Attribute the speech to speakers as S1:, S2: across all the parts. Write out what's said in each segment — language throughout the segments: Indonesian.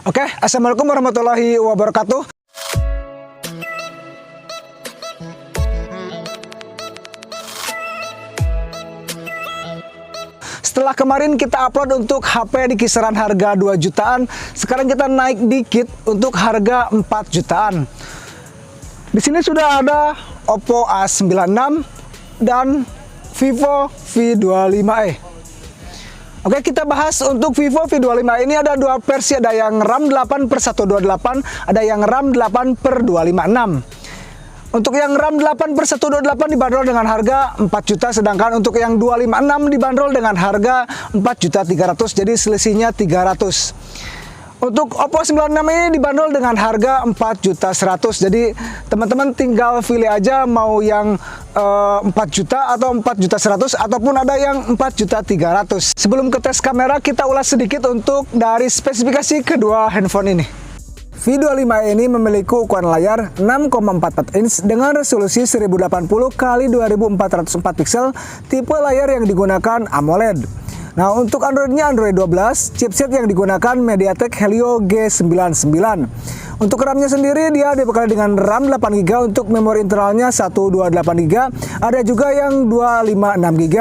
S1: Oke, assalamualaikum warahmatullahi wabarakatuh. Setelah kemarin kita upload untuk HP di kisaran harga 2 jutaan, sekarang kita naik dikit untuk harga 4 jutaan. Di sini sudah ada Oppo A96 dan Vivo V25e. Oke, kita bahas untuk Vivo V25 ini ada dua versi, ada yang RAM 8/128, ada yang RAM 8/256. Untuk yang RAM 8/128 dibanderol dengan harga 4 juta, sedangkan untuk yang 256 dibanderol dengan harga 4.300.000, jadi selisihnya 300. Untuk Oppo 96 ini dibanderol dengan harga 4.100.000. Jadi teman-teman tinggal pilih aja mau yang 4 juta atau 4.100.000 ataupun ada yang 4.300.000. Sebelum ke tes kamera, kita ulas sedikit untuk dari spesifikasi kedua handphone ini. V25 ini memiliki ukuran layar 6,44 inch dengan resolusi 1080x2404 pixel, tipe layar yang digunakan AMOLED. Nah, untuk Androidnya Android 12, chipset yang digunakan MediaTek Helio G99. Untuk RAM-nya sendiri dia dibekali dengan RAM 8GB, untuk memori internalnya 128GB, ada juga yang 256GB.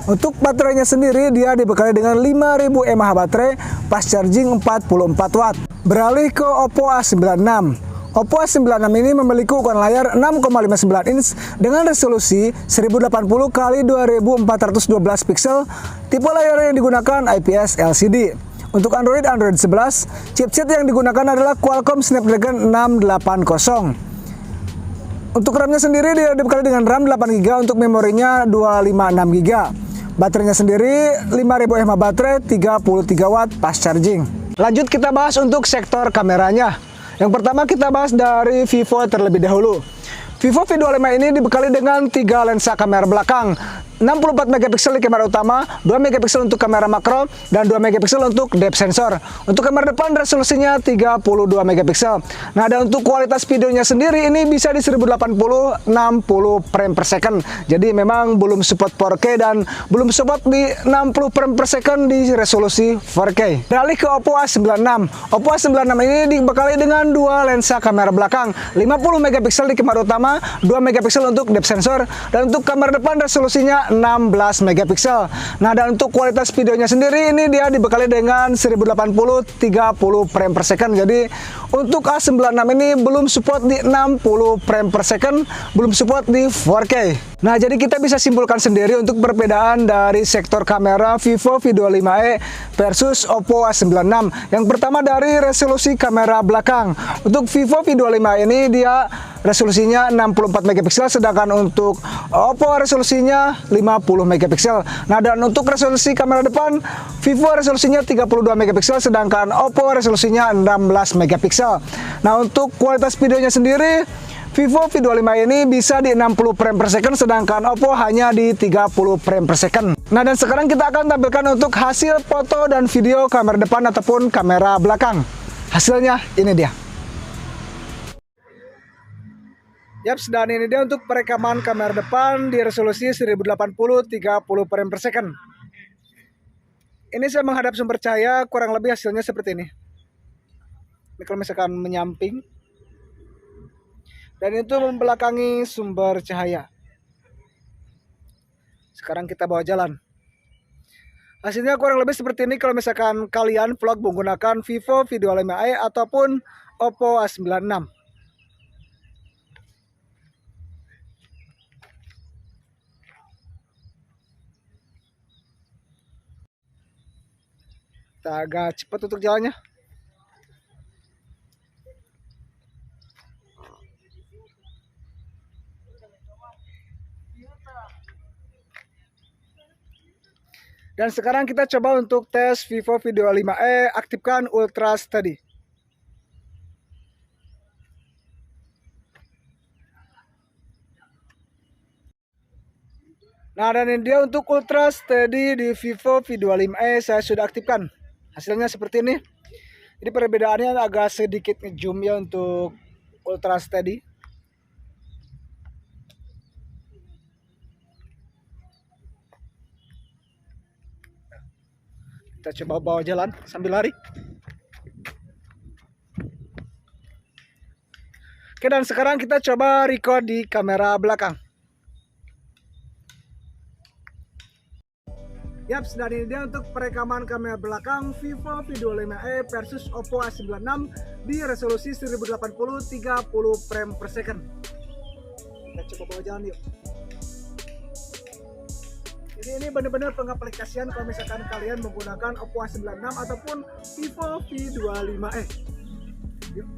S1: Untuk baterainya sendiri dia dibekali dengan 5000 mAh baterai, fast charging 44 watt. Beralih ke Oppo A96. Oppo A96 ini memiliki ukuran layar 6,59 inch dengan resolusi 1080x2412 pixel, tipe layar yang digunakan IPS LCD. Untuk Android 11, chipset yang digunakan adalah Qualcomm Snapdragon 680. Untuk RAM-nya sendiri dia dibekali dengan RAM 8GB, untuk memorinya 256GB. Baterainya sendiri 5000 mAh baterai, 33 watt fast charging. Lanjut kita bahas untuk sektor kameranya. Yang pertama kita bahas dari Vivo terlebih dahulu. Vivo V25 ini dibekali dengan 3 lensa kamera belakang, 64 megapiksel di kamera utama, 2 megapiksel untuk kamera makro, dan 2 megapiksel untuk depth sensor. Untuk kamera depan resolusinya 32 megapiksel. Nah, dan untuk kualitas videonya sendiri ini bisa di 1080 60 frame per second. Jadi memang belum support 4K dan belum support di 60 frame per second di resolusi 4K. Beralih ke Oppo A96. Oppo A96 ini dibekali dengan 2 lensa kamera belakang, 50 megapiksel di kamera utama, 2 megapiksel untuk depth sensor, dan untuk kamera depan resolusinya 16 megapiksel. Nah, dan untuk kualitas videonya sendiri ini dia dibekali dengan 1080 30 frame per second. Jadi untuk A96 ini belum support di 60 frame per second, belum support di 4K. Nah, jadi kita bisa simpulkan sendiri untuk perbedaan dari sektor kamera Vivo V25e versus Oppo A96. Yang pertama dari resolusi kamera belakang. Untuk Vivo V25 ini dia resolusinya 64 megapiksel, sedangkan untuk Oppo resolusinya 50 megapiksel. Nah, dan untuk resolusi kamera depan, Vivo resolusinya 32 megapiksel, sedangkan Oppo resolusinya 16 megapiksel. Nah, untuk kualitas videonya sendiri, Vivo V25 ini bisa di 60 frame per second, sedangkan Oppo hanya di 30 frame per second. Nah, dan sekarang kita akan tampilkan untuk hasil foto dan video kamera depan ataupun kamera belakang. Hasilnya ini dia. Yaps, dan ini dia untuk perekaman kamera depan di resolusi 1080 30 frame per second. Ini saya menghadap sumber cahaya, kurang lebih hasilnya seperti ini. Ini kalau misalkan menyamping, dan itu membelakangi sumber cahaya. Sekarang kita bawa jalan. Hasilnya kurang lebih seperti ini kalau misalkan kalian vlog menggunakan Vivo V25e ataupun Oppo A96. Kita agak cepat untuk jalannya. Dan sekarang kita coba untuk tes Vivo V25e, aktifkan Ultra Steady. Nah, dan ini dia untuk Ultra Steady di Vivo V25e saya sudah aktifkan. Hasilnya seperti ini. Jadi perbedaannya agak sedikit ngezoom ya untuk Ultra Steady. Kita coba bawa jalan sambil lari. Oke, dan sekarang kita coba record di kamera belakang. Yaps, dan ini dia untuk perekaman kamera belakang Vivo V25e versus Oppo A96 di resolusi 1080 30 frame per second. Kita coba bawa jalan yuk. Jadi ini benar-benar pengaplikasian kalau misalkan kalian menggunakan Oppo A96 ataupun Vivo V25e. Yuk.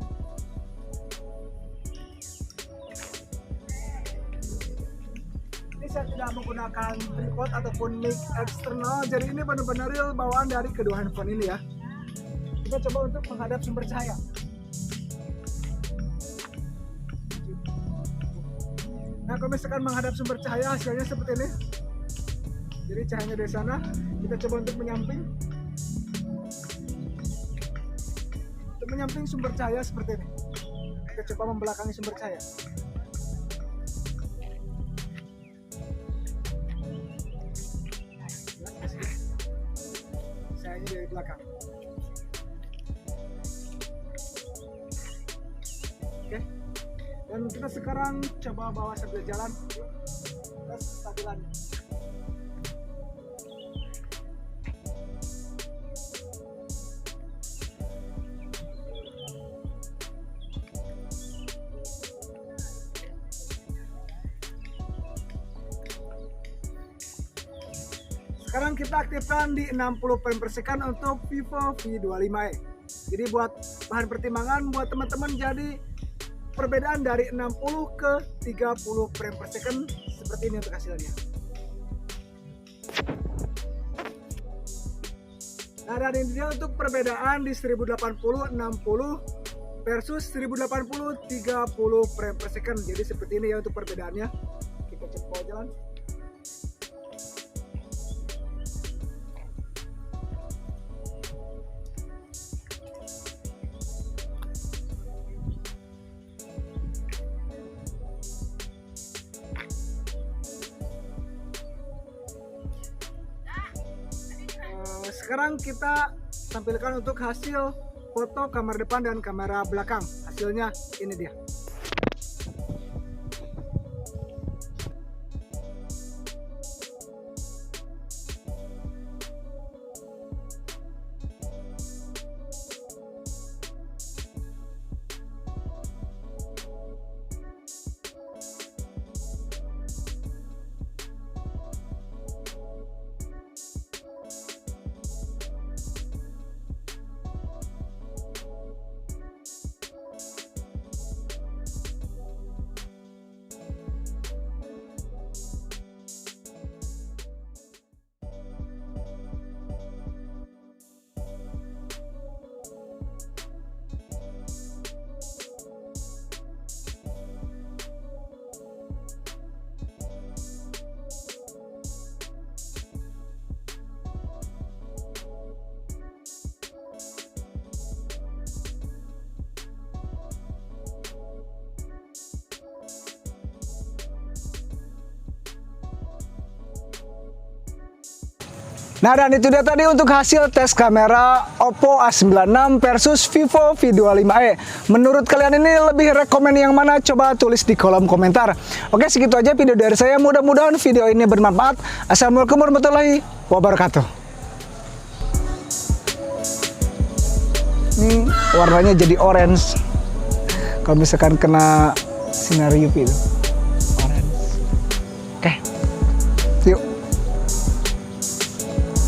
S1: Saya tidak menggunakan tripod ataupun mic eksternal, jadi ini benar-benar real bawaan dari kedua handphone ini ya. Kita coba untuk menghadap sumber cahaya. Nah, kalau misalkan menghadap sumber cahaya hasilnya seperti ini. Jadi cahayanya dari sana, kita coba untuk menyamping. Untuk menyamping sumber cahaya seperti ini. Kita coba membelakangi sumber cahaya. Dari belakang. Oke. Dan kita sekarang coba bawa sambil jalan. Tes kestabilannya. Sekarang kita aktifkan di 60 frame per second untuk Vivo V25e. Jadi buat bahan pertimbangan buat teman-teman, jadi perbedaan dari 60 ke 30 frame per second seperti ini untuk hasilnya. Nah, dan ini dia untuk perbedaan di 1080 60 versus 1080 30 frame per second. Jadi seperti ini ya untuk perbedaannya. Kita coba jalan. Sekarang kita tampilkan untuk hasil foto kamera depan dan kamera belakang. Hasilnya ini dia. Nah, dan itu dia tadi untuk hasil tes kamera Oppo A96 versus Vivo V25e. Menurut kalian ini lebih rekomen yang mana? Coba tulis di kolom komentar. Oke, segitu aja video dari saya. Mudah-mudahan video ini bermanfaat. Assalamualaikum warahmatullahi wabarakatuh. Ini warnanya jadi orange. Kalau misalkan kena sinar UV itu. Orange. Oke.